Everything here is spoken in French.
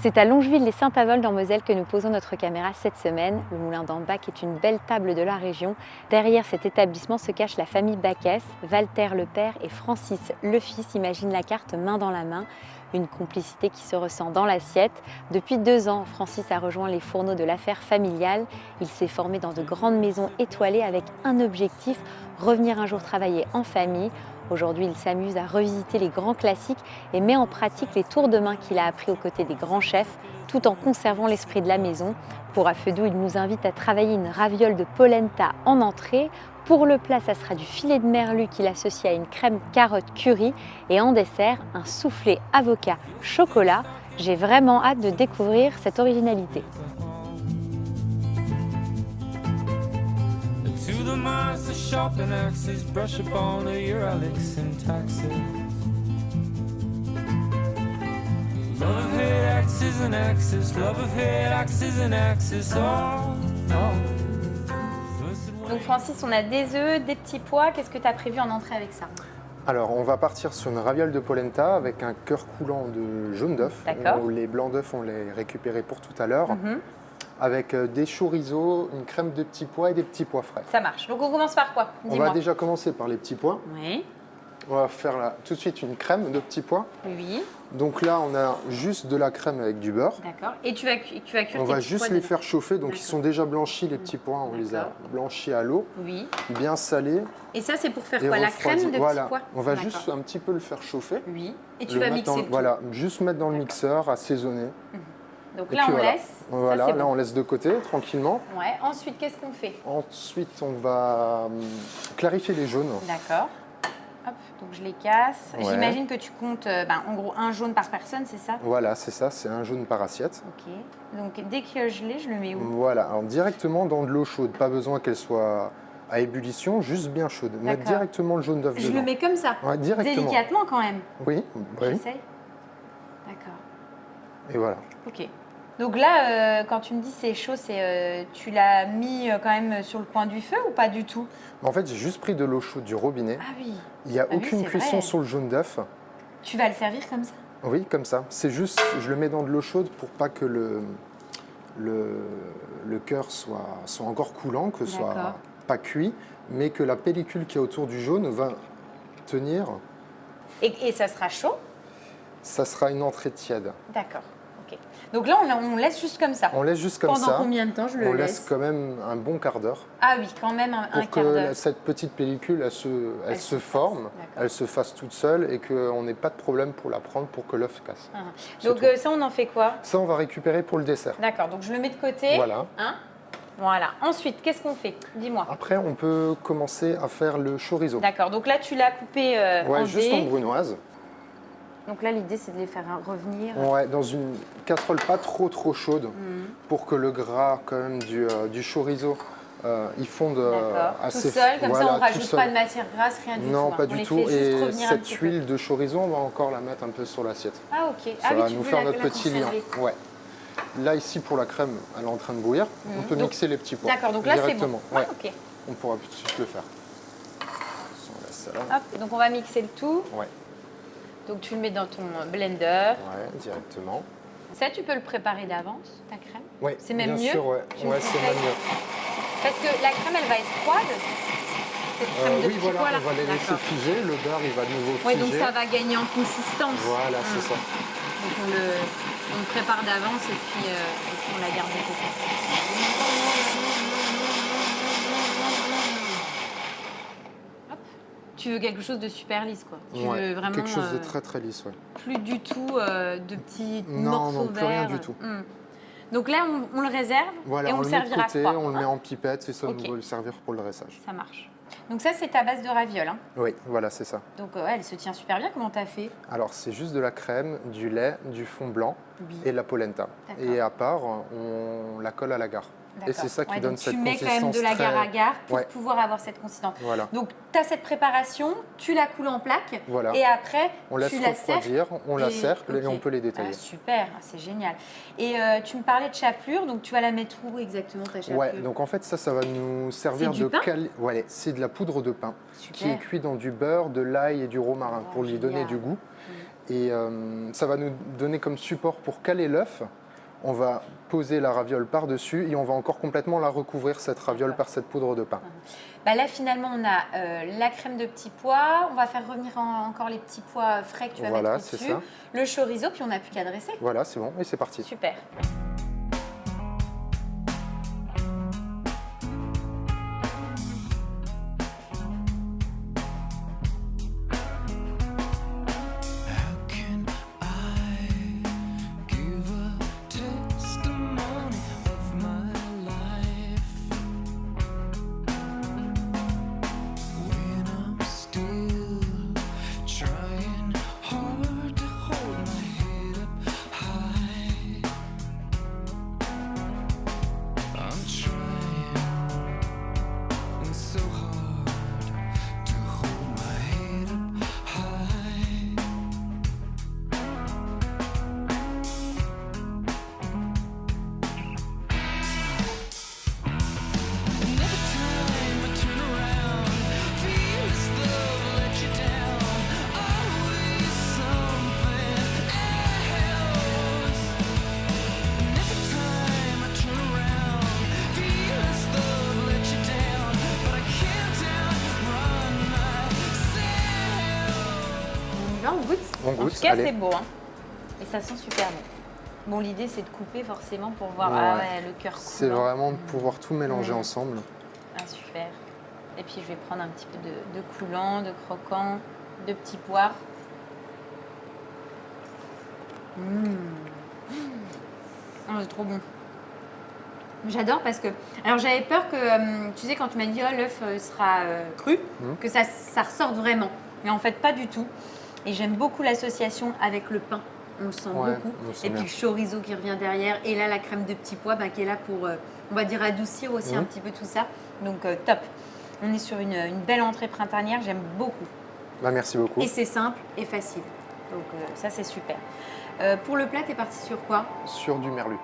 C'est à Longeville-les-Saint-Avold en Moselle que nous posons notre caméra cette semaine. Le moulin d'Ambach est une belle table de la région. Derrière cet établissement se cache la famille Bacchès. Walter le père et Francis le fils imaginent la carte main dans la main. Une complicité qui se ressent dans l'assiette. Depuis 2 ans, Francis a rejoint les fourneaux de l'affaire familiale. Il s'est formé dans de grandes maisons étoilées avec un objectif, revenir un jour travailler en famille. Aujourd'hui, il s'amuse à revisiter les grands classiques et met en pratique les tours de main qu'il a appris aux côtés des grands chefs, tout en conservant l'esprit de la maison. Pour à feu doux, il nous invite à travailler une raviole de polenta en entrée. Pour le plat, ça sera du filet de merlu qu'il associe à une crème carotte curry. Et en dessert, un soufflé avocat chocolat. J'ai vraiment hâte de découvrir cette originalité. To the minds, the sharpen axes, brush upon the Uralic syntaxes. Love of hate, axes and axes, love of hate, axes and axes, Donc Francis, on a des œufs, des petits pois. Qu'est-ce que tu as prévu en entrée avec ça? Alors, on va partir sur une raviole de polenta avec un cœur coulant de jaune d'œuf. D'accord. Les blancs d'œuf, on les récupérait pour tout à l'heure. Avec des chorizo, une crème de petits pois et des petits pois frais. Ça marche. Donc on commence par quoi? On va déjà commencer par les petits pois. Oui. On va faire là, tout de suite une crème de petits pois. Oui. Donc là, on a juste de la crème avec du beurre. D'accord. Et tu vas cuire tes On va petits juste pois les dedans. faire chauffer. Donc ils D'accord. sont déjà blanchis, les petits pois. On les a D'accord. blanchis à l'eau, Oui. bien salés. Et ça, c'est pour faire et quoi? La refroidis. crème de Voilà. petits pois? On va D'accord. juste un petit peu le faire chauffer. Oui. Et tu Le vas mettre mixer dans- tout. Voilà, juste mettre dans le mixeur, assaisonner. Donc Et là, puis on voilà. laisse. Voilà, Ça, c'est là bon. on laisse de côté tranquillement. Ouais. Ensuite, qu'est-ce qu'on fait? Ensuite, on va clarifier les jaunes. D'accord. Hop, donc je les casse. Ouais. J'imagine que tu comptes en gros un jaune par personne, c'est ça? Voilà, c'est ça, c'est un jaune par assiette. Ok. Donc dès que je l'ai, je le mets où? Voilà, alors directement dans de l'eau chaude, pas besoin qu'elle soit à ébullition, juste bien chaude. Mettre D'accord. directement le jaune d'œuf Je dedans. le mets comme ça? Ouais, directement. Délicatement quand même. Oui, oui. J'essaye. D'accord. Et voilà. Ok. Donc là, quand tu me dis c'est chaud, tu l'as mis quand même sur le coin du feu ou pas du tout? En fait, j'ai juste pris de l'eau chaude du robinet. Ah oui. Il n'y a oui, aucune c'est cuisson vrai. sur le jaune d'œuf. Tu vas le servir comme ça? Oui, comme ça. C'est juste, je le mets dans de l'eau chaude pour pas que le cœur soit encore coulant, que ce soit D'accord. pas cuit, mais que la pellicule qui est autour du jaune va tenir. Et ça sera chaud? Ça sera une entrée tiède. D'accord. Ok. Donc là, on laisse juste comme ça. On laisse juste comme Pendant ça. combien de temps je le On laisse? laisse quand même un bon quart d'heure Ah oui, quand même un pour quart d'heure. que cette petite pellicule elle se se forme, fasse, d'accord. elle se fasse toute seule et qu'on n'ait pas de problème pour la prendre pour que l'œuf casse. Ah. C'est Donc tout. ça, on en fait quoi? Ça, on va récupérer pour le dessert. D'accord, donc je le mets de côté. Voilà. Hein? Voilà. Ensuite, qu'est-ce qu'on fait? Dis-moi. Après, on peut commencer à faire le chorizo. D'accord, donc là, tu l'as coupé Ouais, en juste dés. en brunoise. Donc là, l'idée, c'est de les faire revenir. Ouais, dans une casserole pas trop chaude Mhm. pour que le gras quand même du chorizo il fonde D'accord. assez. Tout seul, comme ça, voilà, on tout rajoute seul. pas de matière grasse, rien du tout. Non, hein. pas On du les tout. fait juste Et revenir un cette petit peu. huile de chorizo, on va encore la mettre un peu sur l'assiette. Ah, ok. Ça ah va oui, tu nous veux faire la, notre la petit lien. conserver. Ouais. Là, ici, pour la crème, elle est en train de bouillir. On peut Donc- mixer les petits pois. D'accord, donc là, c'est bon. directement. Ah, Ouais. ok. On pourra tout de suite le faire. On laisse ça là. Hop, donc on va mixer le tout. Ouais. Donc tu le mets dans ton blender. Ouais, directement. Ça, tu peux le préparer d'avance, ta crème? Ouais, C'est même bien mieux. sûr, ouais. Tu me Ouais, c'est conseilles? même mieux. Parce que la crème, elle va être froide. Cette crème de Oui, petits voilà, pois, là. on va les laisser D'accord. figer. Le beurre, il va de nouveau Oui, figer. donc ça va gagner en consistance. Voilà, c'est ça. Donc on le prépare d'avance et puis on la garde de côté. Hop. Tu veux quelque chose de super lisse, quoi. Tu Ouais, veux vraiment quelque chose de très très lisse, ouais. plus du tout de petits Non, morceaux non, plus rien verts. du tout. Donc là, on le réserve Voilà, et on on le le met de servira côté, froid. on le met hein. en pipette et ça Ok. nous va le servir pour le dressage. Ça marche. Donc ça, c'est ta base de ravioles. Hein. Oui, voilà, c'est ça. Donc ouais, elle se tient super bien. Comment t'as fait? Alors, c'est juste de la crème, du lait, du fond blanc Oui. et de la polenta. D'accord. Et à part, on la colle à l'agar. Et c'est ça qui Ouais, donne donc cette tu mets consistance quand même de l'agar-agar pour Ouais. pouvoir avoir cette consistance. Voilà, Donc tu as cette préparation, tu la coules en plaques voilà. et après On laisse tu la cercles. refroidir, on la et- cercle et ok. on peut les détailler. Ah, super, ah, c'est génial. Et tu me parlais de chapelure, donc tu vas la mettre où exactement ta chapelure? Ouais, donc en fait, ça va nous servir C'est du de pain Ouais, c'est de la poudre de pain qui Super. est cuite dans du beurre, de l'ail et du romarin Oh, pour lui génial. donner du goût. Et ça va nous donner comme support pour caler l'œuf. On va poser la raviole par-dessus et on va encore complètement la recouvrir, cette raviole, par cette poudre de pain. Bah là, finalement, on a la crème de petits pois. On va faire revenir encore les petits pois frais que tu vas Voilà, mettre c'est au-dessus. ça. Le chorizo, puis on n'a plus qu'à dresser. Voilà, c'est bon et c'est parti. Super. How can I give a testimony of my life when I'm still trying hard to hold my head up high? I'm trying so hard to hold my head up high. And every time I turn around, feel as though I let you down. Always something else. And every time I turn around, feel as though I let you down. But I can't outrun myself. On y va, on goûte. On En goûte, tout cas, allez. c'est beau. Hein. Et ça sent super bon. Bon, l'idée, c'est de couper forcément pour voir Ouais. ah ouais, le cœur C'est coulant. vraiment de pouvoir tout mélanger Mm. ensemble. Ah, super. Et puis, je vais prendre un petit peu de coulant, de croquant, de petits pois. Oh, c'est trop bon. J'adore parce que... Alors, j'avais peur que, tu sais, quand tu m'as dit, oh, l'œuf sera cru, que ça ressorte vraiment. Mais en fait, pas du tout. Et j'aime beaucoup l'association avec le pain. On le sent Ouais, beaucoup. on le sent Et puis bien. le chorizo qui revient derrière. Et là, la crème de petits pois qui est là pour, on va dire, adoucir aussi un petit peu tout ça. Donc, top. On est sur une belle entrée printanière. J'aime beaucoup. Bah, merci beaucoup. Et c'est simple et facile. Donc, ça, c'est super. Pour le plat, t'es parti sur quoi? Sur du merlu.